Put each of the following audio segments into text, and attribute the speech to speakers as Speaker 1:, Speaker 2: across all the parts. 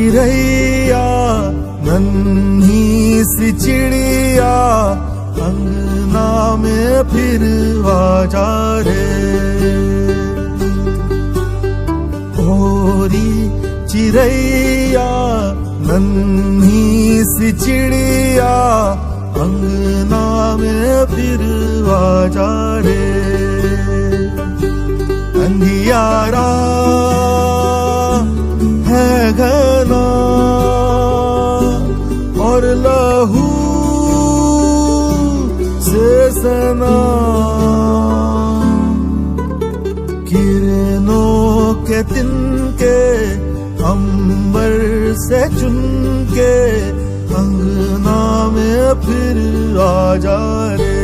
Speaker 1: चिड़ैया नन्ही सी चिड़िया अंगना में फिर आजा रे। गोरी चिड़ैया नन्ही सी चिड़िया अंगना में फिर आजा रे। अंधियारा है घना और लहू से सना, किरणों के तिनके अंबर से चुनके अंगना में फिर आजा रे।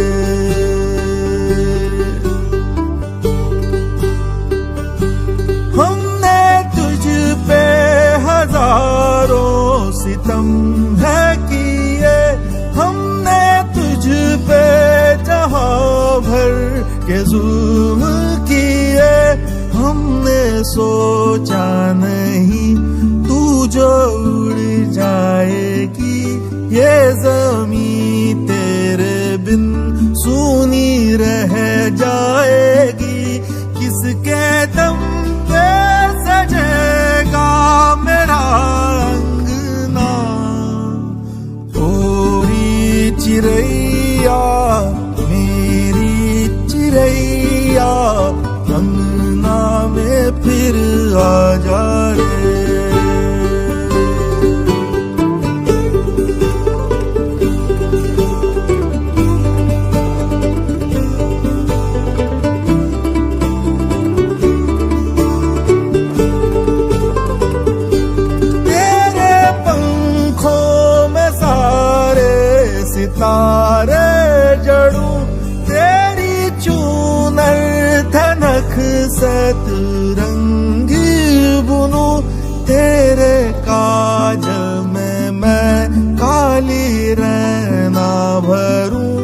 Speaker 1: हमने तुझ पे हजारों सितम है किए, हमने तुझ पे जहां भर के जुल्म किए। हमने सोचा नहीं तू जो उड़ जाएगी, ये ज़मीं तेरे बिन सूनी रह जाएगी। किसके दम पे सजेगा मेरा अंगना। गोरी चिड़ैया मेरी चिड़ैया अंगना में फिर आजा रे। सितारे जड़ूं तेरी चूनर धनक सतरंगी बुनूं, तेरे काजल में मैं काली रैना भरूं,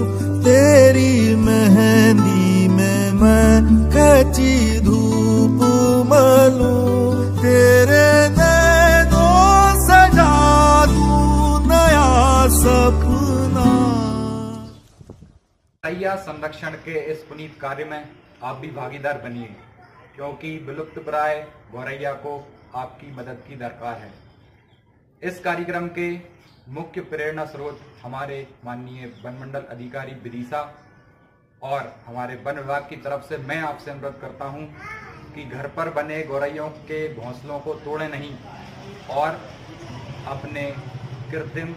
Speaker 1: तेरी मेहंदी में मैं कच्ची धूप मलूं। तेरे नैनों सजा दूं नया सपना।
Speaker 2: गौरैया संरक्षण के इस पुनीत कार्य में आप भी भागीदार बनिए, क्योंकि विलुप्तप्राय गौरैया को आपकी मदद की दरकार है। इस कार्यक्रम के मुख्य प्रेरणा स्रोत हमारे माननीय वन मंडल अधिकारी विदिशा और हमारे वन विभाग की तरफ से मैं आपसे अनुरोध करता हूं कि घर पर बने गौरैयों के घोंसलों को तोड़े नहीं और अपने कृत्रिम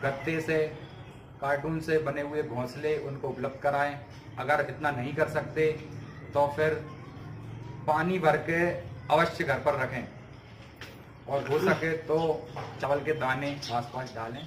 Speaker 2: गत्ते से कार्टून से बने हुए घोंसले उनको उपलब्ध कराएं। अगर इतना नहीं कर सकते तो फिर पानी भर के अवश्य घर पर रखें और हो सके तो चावल के दाने आसपास डालें।